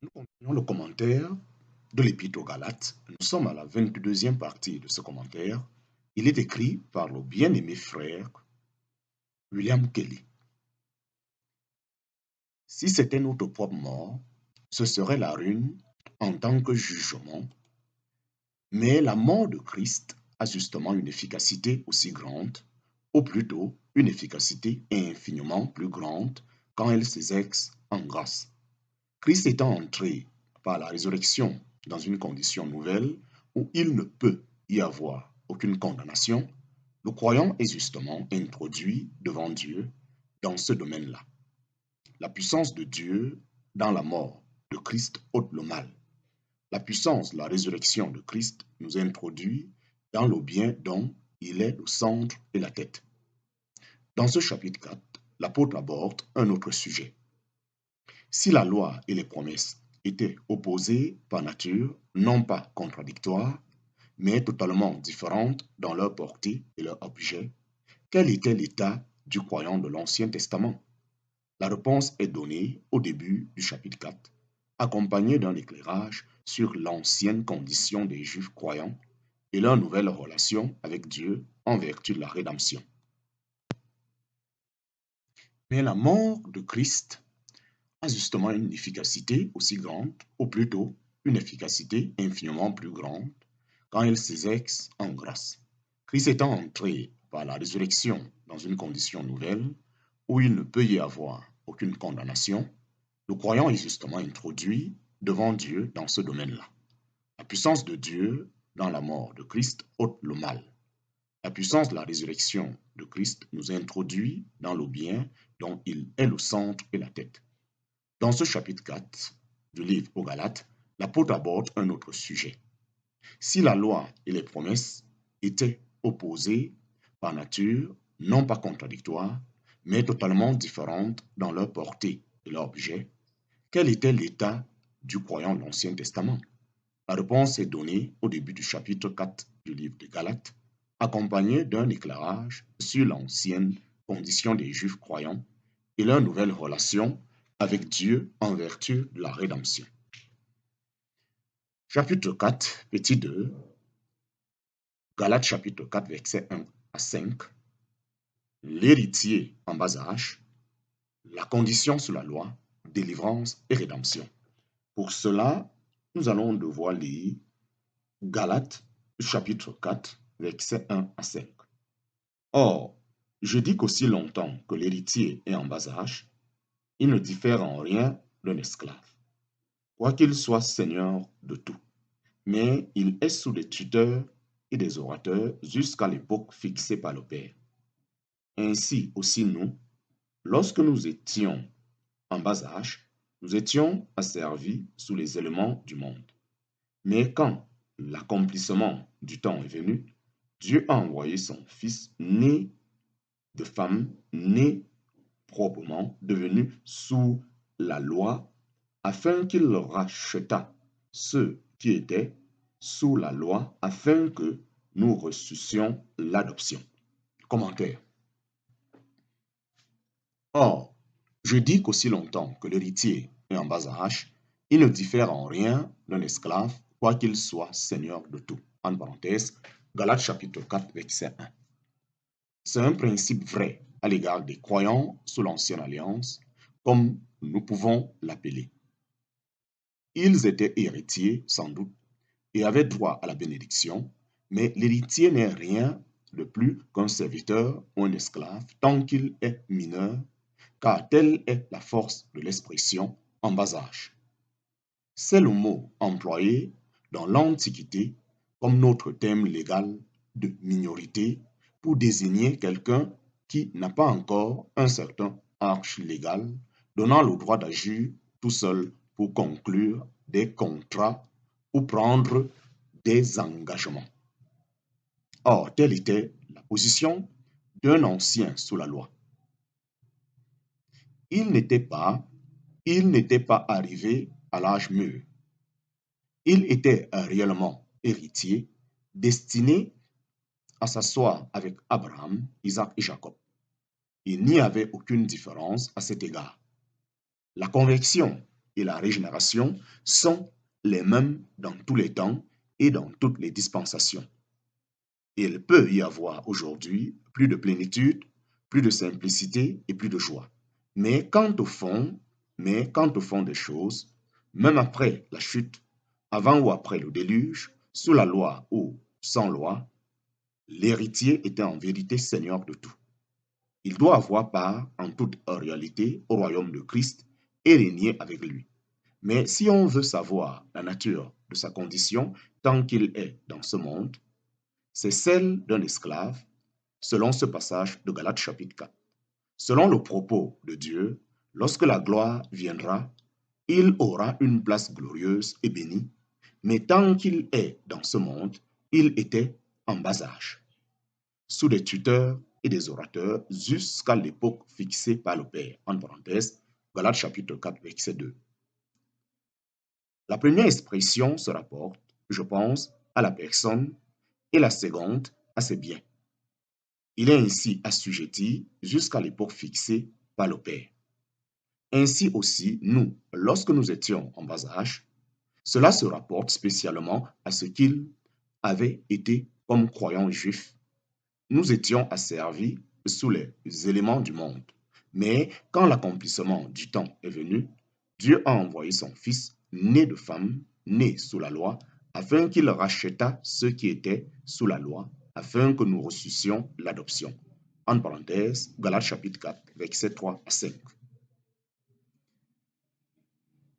Nous continuons le commentaire de l'Épître aux Galates. Nous sommes à la 22e partie de ce commentaire. Il est écrit par le bien-aimé frère William Kelly. Si c'était notre propre mort, ce serait la ruine en tant que jugement, mais la mort de Christ a justement une efficacité aussi grande, ou plutôt une efficacité infiniment plus grande quand elle s'exerce en grâce. Christ étant entré par la résurrection dans une condition nouvelle où il ne peut y avoir aucune condamnation, le croyant est justement introduit devant Dieu dans ce domaine-là. La puissance de Dieu dans la mort de Christ ôte le mal. La puissance de la résurrection de Christ nous introduit dans le bien dont il est le centre et la tête. Dans ce chapitre 4, l'apôtre aborde un autre sujet. Si la loi et les promesses étaient opposées par nature, non pas contradictoires, mais totalement différentes dans leur portée et leur objet, quel était l'état du croyant de l'Ancien Testament? La réponse est donnée au début du chapitre 4, accompagnée d'un éclairage sur l'ancienne condition des Juifs croyants et leur nouvelle relation avec Dieu en vertu de la rédemption. Mais la mort de Christ a justement une efficacité aussi grande, ou plutôt une efficacité infiniment plus grande, quand il s'exerce en grâce. Christ étant entré par la résurrection dans une condition nouvelle, où il ne peut y avoir aucune condamnation, le croyant est justement introduit devant Dieu dans ce domaine-là. La puissance de Dieu dans la mort de Christ ôte le mal. La puissance de la résurrection de Christ nous introduit dans le bien dont il est le centre et la tête. Dans ce chapitre 4 du livre aux Galates, l'apôtre aborde un autre sujet. Si la loi et les promesses étaient opposées par nature, non pas contradictoires, mais totalement différentes dans leur portée et leur objet, quel était l'état du croyant de l'Ancien Testament? La réponse est donnée au début du chapitre 4 du livre de Galates, accompagnée d'un éclairage sur l'ancienne condition des Juifs croyants et leur nouvelle relation avec Dieu en vertu de la rédemption. Chapitre 4, petit 2, Galates chapitre 4, versets 1 à 5, l'héritier en bas âge, la condition sous la loi, délivrance et rédemption. Pour cela, nous allons devoir lire Galates chapitre 4, versets 1 à 5. Or, je dis qu'aussi longtemps que l'héritier est en bas âge, il ne diffère en rien d'un esclave, quoiqu'il soit seigneur de tout. Mais il est sous des tuteurs et des orateurs jusqu'à l'époque fixée par le Père. Ainsi aussi nous, lorsque nous étions en bas âge, nous étions asservis sous les éléments du monde. Mais quand l'accomplissement du temps est venu, Dieu a envoyé son Fils né de femme, né proprement, devenu sous la loi, afin qu'il rachetât ceux qui étaient sous la loi, afin que nous reçussions l'adoption. Commentaire. Or, je dis qu'aussi longtemps que l'héritier est en bas âge, il ne diffère en rien d'un esclave, quoiqu'il soit seigneur de tout. En parenthèse, Galates chapitre 4, verset 1. C'est un principe vrai à l'égard des croyants sous l'ancienne alliance, comme nous pouvons l'appeler. Ils étaient héritiers, sans doute, et avaient droit à la bénédiction, mais l'héritier n'est rien de plus qu'un serviteur ou un esclave tant qu'il est mineur, car telle est la force de l'expression en bas âge. C'est le mot employé dans l'Antiquité comme notre terme légal de minorité pour désigner quelqu'un qui n'a pas encore un certain âge légal, donnant le droit d'agir tout seul pour conclure des contrats ou prendre des engagements. Or, telle était la position d'un ancien sous la loi. Il n'était pas arrivé à l'âge mûr. Il était réellement héritier, destiné à s'asseoir avec Abraham, Isaac et Jacob. Il n'y avait aucune différence à cet égard. La conversion et la régénération sont les mêmes dans tous les temps et dans toutes les dispensations. Il peut y avoir aujourd'hui plus de plénitude, plus de simplicité et plus de joie. Mais quant au fond, des choses, même après la chute, avant ou après le déluge, sous la loi ou sans loi, l'héritier était en vérité seigneur de tout. Il doit avoir part en toute réalité au royaume de Christ et régner avec lui. Mais si on veut savoir la nature de sa condition tant qu'il est dans ce monde, c'est celle d'un esclave, selon ce passage de Galates chapitre 4. Selon le propos de Dieu, lorsque la gloire viendra, il aura une place glorieuse et bénie, mais tant qu'il est dans ce monde, il était en bas âge, sous des tuteurs et des orateurs jusqu'à l'époque fixée par le Père. En parenthèse, Galates chapitre 4, verset 2. La première expression se rapporte, je pense, à la personne et la seconde à ses biens. Il est ainsi assujetti jusqu'à l'époque fixée par le Père. Ainsi aussi, nous, lorsque nous étions en bas âge, cela se rapporte spécialement à ce qu'il avait été comme croyants juifs. Nous étions asservis sous les éléments du monde. Mais quand l'accomplissement du temps est venu, Dieu a envoyé son Fils, né de femme, né sous la loi, afin qu'il racheta ceux qui étaient sous la loi, afin que nous reçussions l'adoption. En parenthèse, Galates chapitre 4, versets 3 à 5.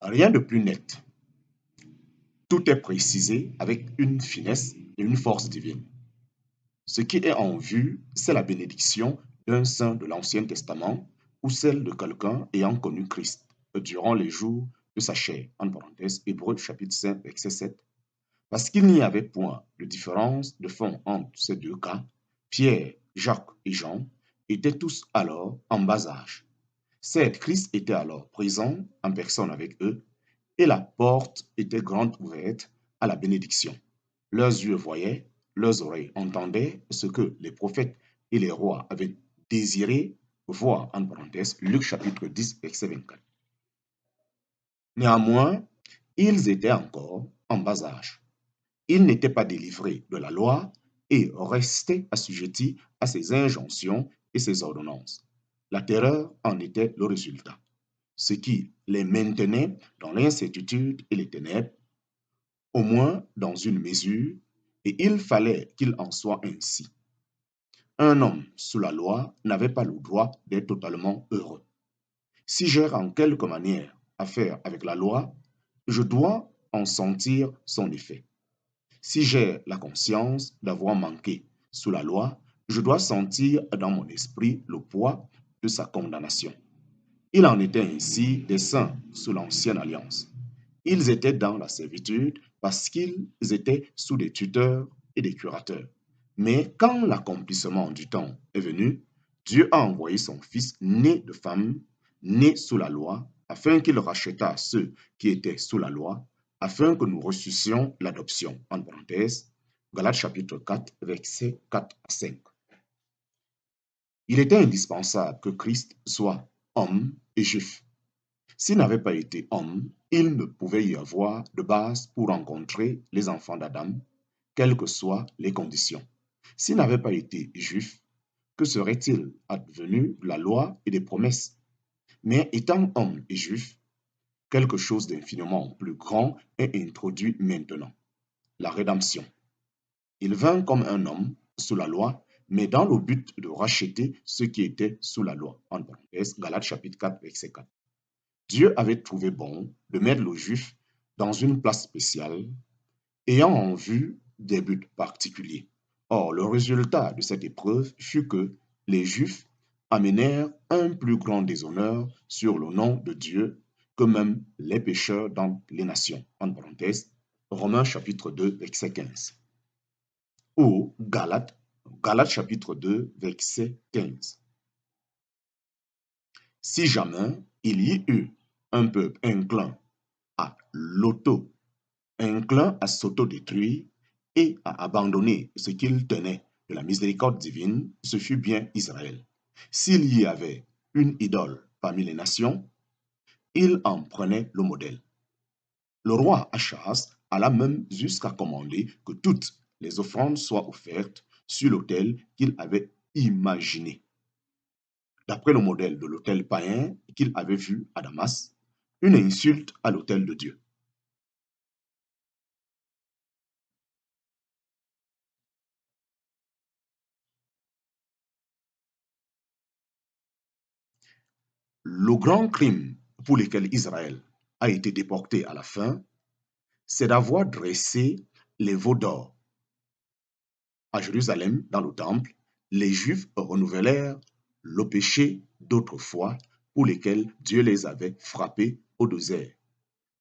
Rien de plus net. Tout est précisé avec une finesse et une force divine. Ce qui est en vue, c'est la bénédiction d'un saint de l'Ancien Testament ou celle de quelqu'un ayant connu Christ durant les jours de sa chair. En parenthèse, Hébreux chapitre 5, verset 7. Parce qu'il n'y avait point de différence de fond entre ces deux cas, Pierre, Jacques et Jean étaient tous alors en bas âge. Certes, Christ était alors présent en personne avec eux, et la porte était grande ouverte à la bénédiction. Leurs yeux voyaient, leurs oreilles entendaient ce que les prophètes et les rois avaient désiré voir, en parenthèse, Luc chapitre 10, verset 24. Néanmoins, ils étaient encore en bas âge. Ils n'étaient pas délivrés de la loi et restaient assujettis à ses injonctions et ses ordonnances. La terreur en était le résultat, ce qui les maintenait dans l'incertitude et les ténèbres, au moins dans une mesure, et il fallait qu'il en soit ainsi. Un homme sous la loi n'avait pas le droit d'être totalement heureux. Si j'ai en quelque manière affaire avec la loi, je dois en sentir son effet. Si j'ai la conscience d'avoir manqué sous la loi, je dois sentir dans mon esprit le poids de sa condamnation. Il en était ainsi des saints sous l'ancienne alliance. Ils étaient dans la servitude parce qu'ils étaient sous des tuteurs et des curateurs. Mais quand l'accomplissement du temps est venu, Dieu a envoyé son Fils né de femme, né sous la loi, afin qu'il racheta ceux qui étaient sous la loi, afin que nous reçussions l'adoption. En parenthèse, Galates chapitre 4, versets 4 à 5. Il était indispensable que Christ soit homme et juif. S'il n'avait pas été homme, il ne pouvait y avoir de base pour rencontrer les enfants d'Adam, quelles que soient les conditions. S'il n'avait pas été juif, que serait-il advenu de la loi et des promesses? Mais étant homme et juif, quelque chose d'infiniment plus grand est introduit maintenant, la rédemption. Il vint comme un homme sous la loi, mais dans le but de racheter ceux qui étaient sous la loi. En parenthèse, Galates chapitre 4, verset 4. Dieu avait trouvé bon de mettre le juif dans une place spéciale, ayant en vue des buts particuliers. Or, le résultat de cette épreuve fut que les Juifs amenèrent un plus grand déshonneur sur le nom de Dieu que même les pécheurs dans les nations. En parenthèse, Romains chapitre 2, verset 15. Ou Galates chapitre 2, verset 15. Si jamais il y eut un peuple inclin à inclin à s'autodétruire et à abandonner ce qu'il tenait de la miséricorde divine, ce fut bien Israël. S'il y avait une idole parmi les nations, il en prenait le modèle. Le roi Achaz alla même jusqu'à commander que toutes les offrandes soient offertes sur l'autel qu'il avait imaginé. D'après le modèle de l'autel païen qu'il avait vu à Damas, une insulte à l'autel de Dieu. Le grand crime pour lequel Israël a été déporté à la fin, c'est d'avoir dressé les veaux d'or. À Jérusalem, dans le temple, les Juifs renouvelèrent le péché d'autrefois pour lesquels Dieu les avait frappés au désert.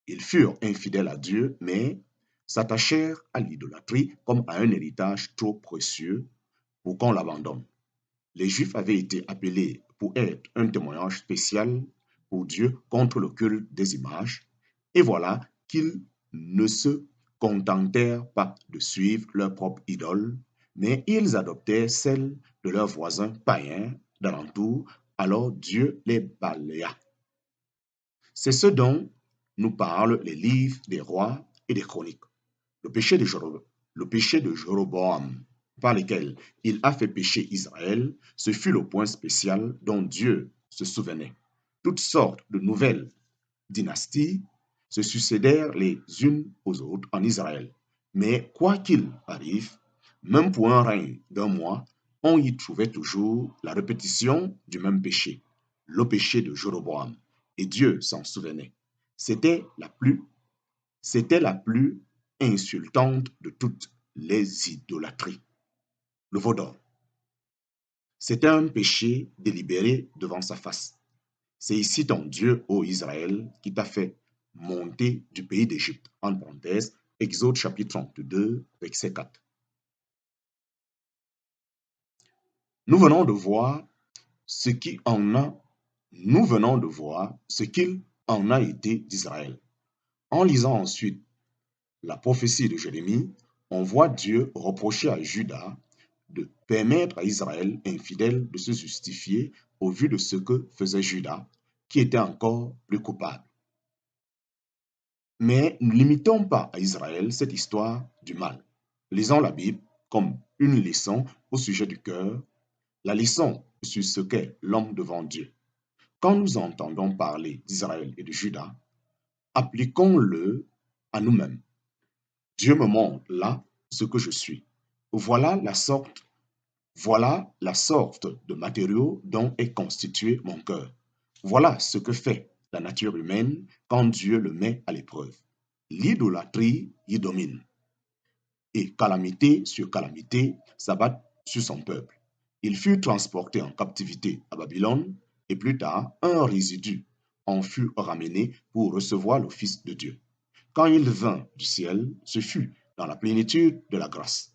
Ils furent infidèles à Dieu, mais s'attachèrent à l'idolâtrie comme à un héritage trop précieux pour qu'on l'abandonne. Les Juifs avaient été appelés pour être un témoignage spécial pour Dieu contre le culte des images, et voilà qu'ils ne se contentèrent pas de suivre leur propre idole, mais ils adoptèrent celle de leurs voisins païens d'alentour, alors Dieu les balaya. C'est ce dont nous parlent les livres des rois et des chroniques. Le péché de Jéroboam, par lequel il a fait pécher Israël, ce fut le point spécial dont Dieu se souvenait. Toutes sortes de nouvelles dynasties se succédèrent les unes aux autres en Israël. Mais quoi qu'il arrive, même pour un règne d'un mois, on y trouvait toujours la répétition du même péché, le péché de Jéroboam. Et Dieu s'en souvenait. C'était la plus insultante de toutes les idolâtries. Le veau d'or. C'était un péché délibéré devant sa face. C'est ici ton Dieu, ô Israël, qui t'a fait monter du pays d'Égypte. En parenthèse, Exode chapitre 32, verset 4. Nous venons de voir ce qu'il en a été d'Israël. En lisant ensuite la prophétie de Jérémie, on voit Dieu reprocher à Juda de permettre à Israël infidèle de se justifier au vu de ce que faisait Juda, qui était encore plus coupable. Mais ne limitons pas à Israël cette histoire du mal. Lisons la Bible comme une leçon au sujet du cœur, la leçon sur ce qu'est l'homme devant Dieu. Quand nous entendons parler d'Israël et de Juda, appliquons-le à nous-mêmes. Dieu me montre là ce que je suis. Voilà la sorte de matériaux dont est constitué mon cœur. Voilà ce que fait la nature humaine quand Dieu le met à l'épreuve. L'idolâtrie y domine. Et calamité sur calamité s'abat sur son peuple. Il fut transporté en captivité à Babylone et plus tard, un résidu en fut ramené pour recevoir le Fils de Dieu. Quand il vint du ciel, ce fut dans la plénitude de la grâce.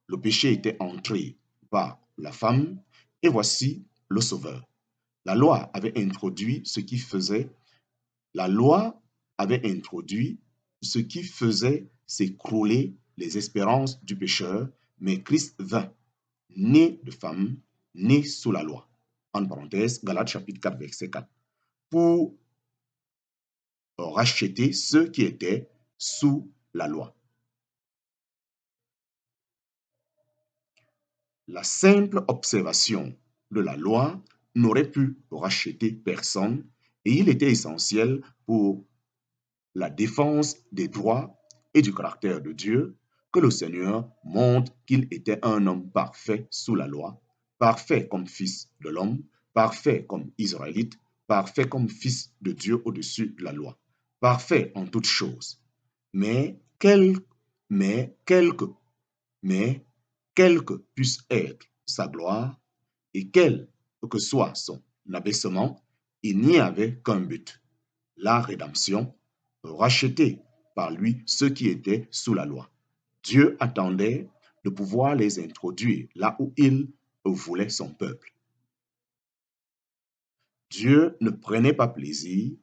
Le péché était entré par la femme, et voici le Sauveur. La loi avait introduit ce qui faisait s'écrouler les espérances du pécheur, mais Christ vint, né de femme, né sous la loi. En parenthèse, Galates chapitre 4, verset 4. Pour racheter ceux qui étaient sous la loi. La simple observation de la loi n'aurait pu racheter personne et il était essentiel pour la défense des droits et du caractère de Dieu que le Seigneur montre qu'il était un homme parfait sous la loi, parfait comme fils de l'homme, parfait comme Israélite, parfait comme fils de Dieu au-dessus de la loi, parfait en toutes choses. Mais quelle que puisse être sa gloire et quel que soit son abaissement, il n'y avait qu'un but, la rédemption, racheter par lui ceux qui étaient sous la loi. Dieu attendait de pouvoir les introduire là où il voulait son peuple. Dieu ne prenait pas plaisir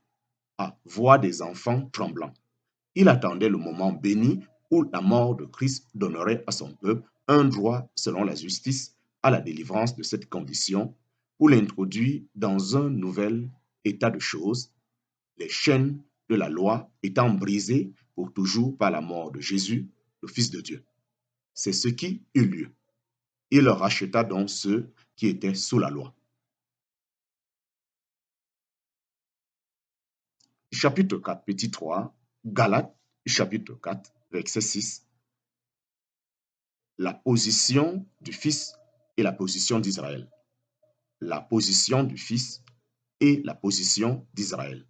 à voir des enfants tremblants. Il attendait le moment béni où la mort de Christ donnerait à son peuple un droit selon la justice à la délivrance de cette condition pour l'introduire dans un nouvel état de choses, les chaînes de la loi étant brisées pour toujours par la mort de Jésus, le Fils de Dieu. C'est ce qui eut lieu. Il racheta donc ceux qui étaient sous la loi. Chapitre 4, petit 3, Galates, chapitre 4, verset 6. La position du Fils et la position d'Israël. La position du Fils et la position d'Israël.